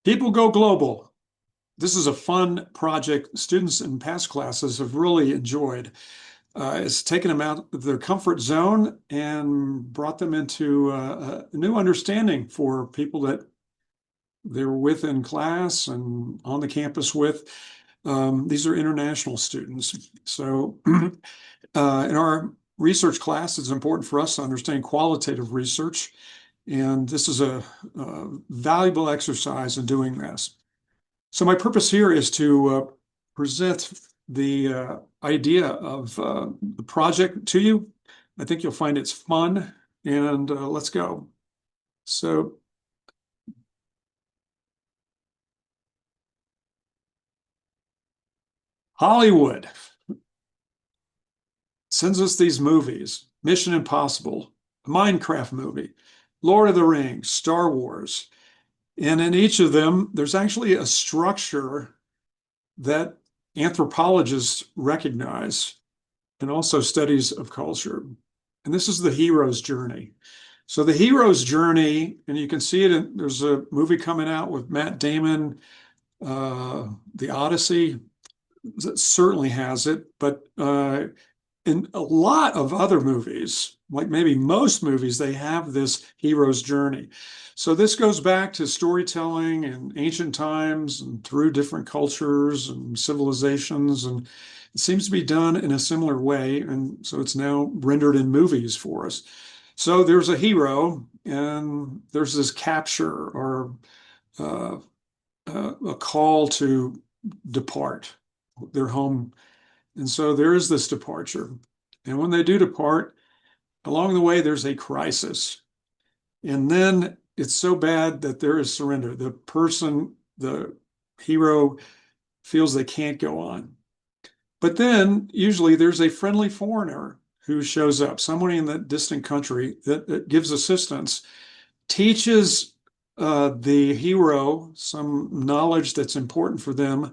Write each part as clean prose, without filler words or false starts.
People Go Global. This is a fun project students in past classes have really enjoyed. It's taken them out of their comfort zone and brought them into a new understanding for people that they're with in class and on the campus with. These are international students. So in our research class, it's important for us to understand qualitative research. And this is a valuable exercise in doing this. So my purpose here is to present the idea of the project to you. I think you'll find it's fun, and let's go. So Hollywood sends us these movies: Mission Impossible, a Minecraft movie, Lord of the Rings, Star Wars. And in each of them, there's actually a structure that anthropologists recognize and also studies of culture. And this is the hero's journey. So the hero's journey, and you can see it there's a movie coming out with Matt Damon, The Odyssey, that certainly has it. But in a lot of other movies, like maybe most movies, they have this hero's journey. So this goes back to storytelling in ancient times and through different cultures and civilizations. And it seems to be done in a similar way. And so it's now rendered in movies for us. So there's a hero, and there's this capture or uh, a call to depart their home. And so there is this departure. And when they do depart, along the way, there's a crisis. And then it's so bad that there is surrender. The person, the hero, feels they can't go on. But then usually there's a friendly foreigner who shows up, someone in that distant country that gives assistance, teaches the hero some knowledge that's important for them.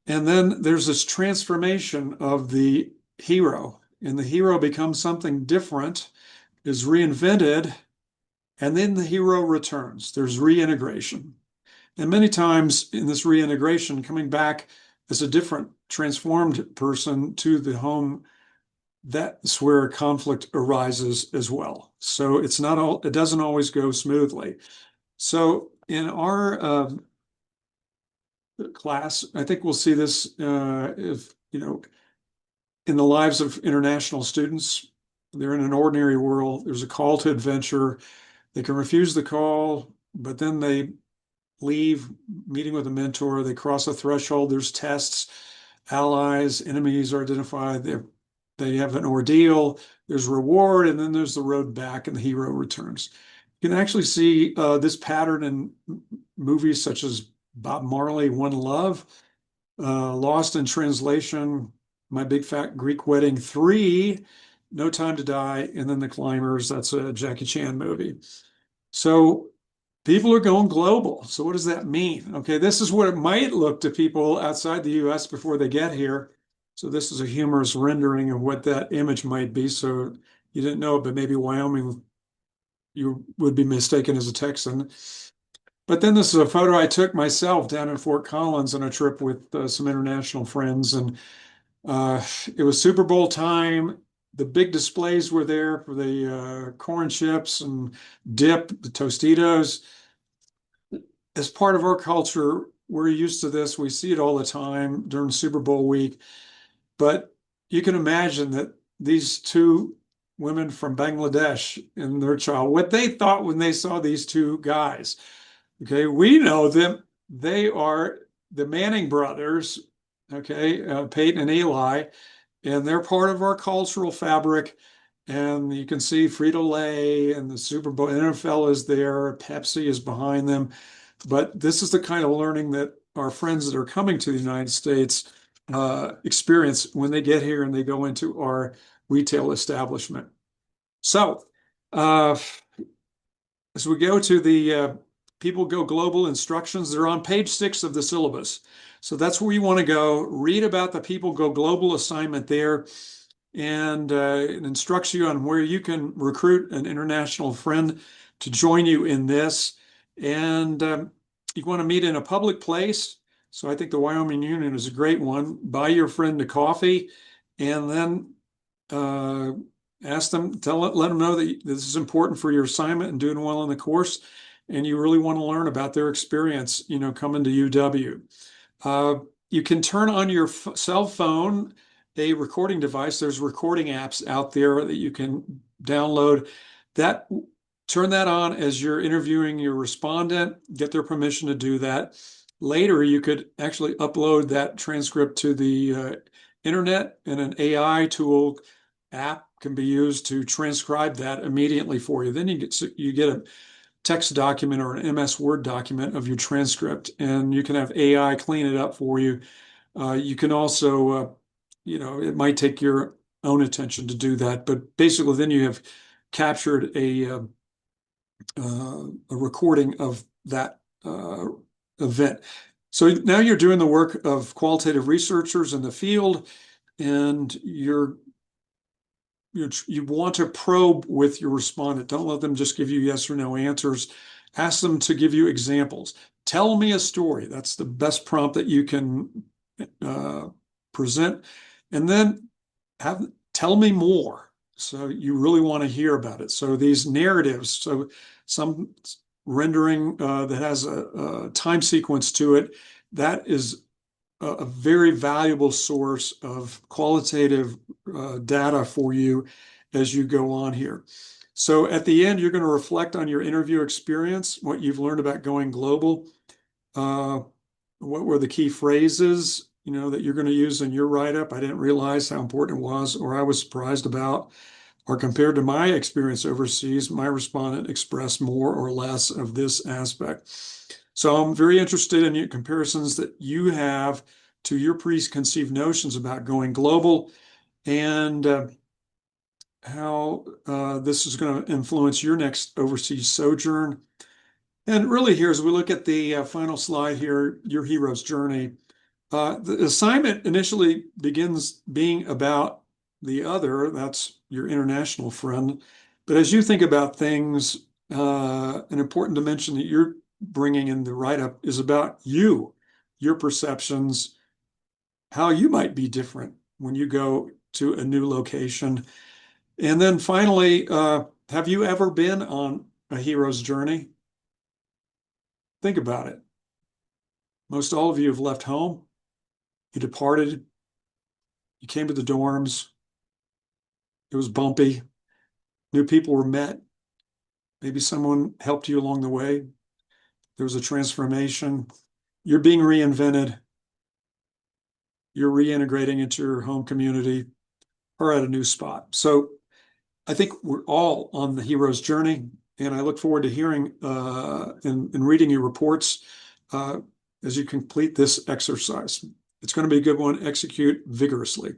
And then there's this transformation of the hero, and the hero becomes something different, is reinvented, and then the hero returns. There's reintegration. And many times in this reintegration, coming back as a different, transformed person to the home, that's where conflict arises as well. So it's not all, it doesn't always go smoothly. So in our class, I think we'll see this if, in the lives of international students. They're in an ordinary world. There's a call to adventure. They can refuse the call, but then they leave, meeting with a mentor. They cross a threshold. There's tests. Allies, enemies are identified. They have an ordeal. There's reward, and then there's the road back, and the hero returns. You can actually see this pattern in movies such as Bob Marley, One Love, Lost in Translation, My Big Fat Greek Wedding 3, No Time to Die, and then The Climbers. That's a Jackie Chan movie. So people are going global. So what does that mean? Okay, this is what it might look to people outside the US before they get here. So this is a humorous rendering of what that image might be. So you didn't know it, but maybe Wyoming, you would be mistaken as a Texan. But then this is a photo I took myself down in Fort Collins on a trip with some international friends. And it was Super Bowl time. The big displays were there for the corn chips and dip, the Tostitos. As part of our culture, we're used to this. We see it all the time during Super Bowl week. But you can imagine that these two women from Bangladesh and their child, what they thought when they saw these two guys. Okay, we know them. They are the Manning brothers, okay, Peyton and Eli, and they're part of our cultural fabric. And you can see Frito-Lay and the Super Bowl, NFL is there, Pepsi is behind them. But this is the kind of learning that our friends that are coming to the United States experience when they get here and they go into our retail establishment. So, as we go to the People Go Global instructions, they're on page 6 of the syllabus. So that's where you want to go. Read about the People Go Global assignment there, and it instructs you on where you can recruit an international friend to join you in this. And You want to meet in a public place. So I think the Wyoming Union is a great one. Buy your friend a coffee and then uh, ask them, let them know that this is important for your assignment and doing well in the course. And you really want to learn about their experience, coming to UW. Uh, you can turn on your cell phone a recording device. There's recording apps out there that you can download. That turn that on as you're interviewing your respondent, get their permission to do that. Later, you could actually upload that transcript to the internet, and an AI tool app can be used to transcribe that immediately for you. Then you get a text document or an MS Word document of your transcript, and you can have AI clean it up for you. You can also, it might take your own attention to do that, but basically, then you have captured a recording of that event. So now you're doing the work of qualitative researchers in the field, and you want to probe with your respondent. Don't let them just give you yes or no answers. Ask them to give you examples. Tell me a story. That's the best prompt that you can present. And then tell me more. So you really want to hear about it. So these narratives, so some rendering that has a time sequence to it, that is a very valuable source of qualitative data for you as you go on here. So at the end, you're going to reflect on your interview experience, what you've learned about going global, what were the key phrases, that you're going to use in your write-up. I didn't realize how important it was, or I was surprised about, or compared to my experience overseas, my respondent expressed more or less of this aspect. So I'm very interested in your comparisons that you have to your preconceived notions about going global, and how this is going to influence your next overseas sojourn. And really here, as we look at the final slide here, your hero's journey, the assignment initially begins being about the other, that's your international friend. But as you think about things, an important dimension that you're bringing in the write-up is about you, your perceptions, how you might be different when you go to a new location. And then finally, have you ever been on a hero's journey? Think about it. Most all of you have left home, you departed, you came to the dorms, it was bumpy, new people were met, maybe someone helped you along the way, there was a transformation, you're being reinvented, you're reintegrating into your home community or at a new spot. So I think we're all on the hero's journey, and I look forward to hearing and reading your reports as you complete this exercise. It's going to be a good one. Execute vigorously.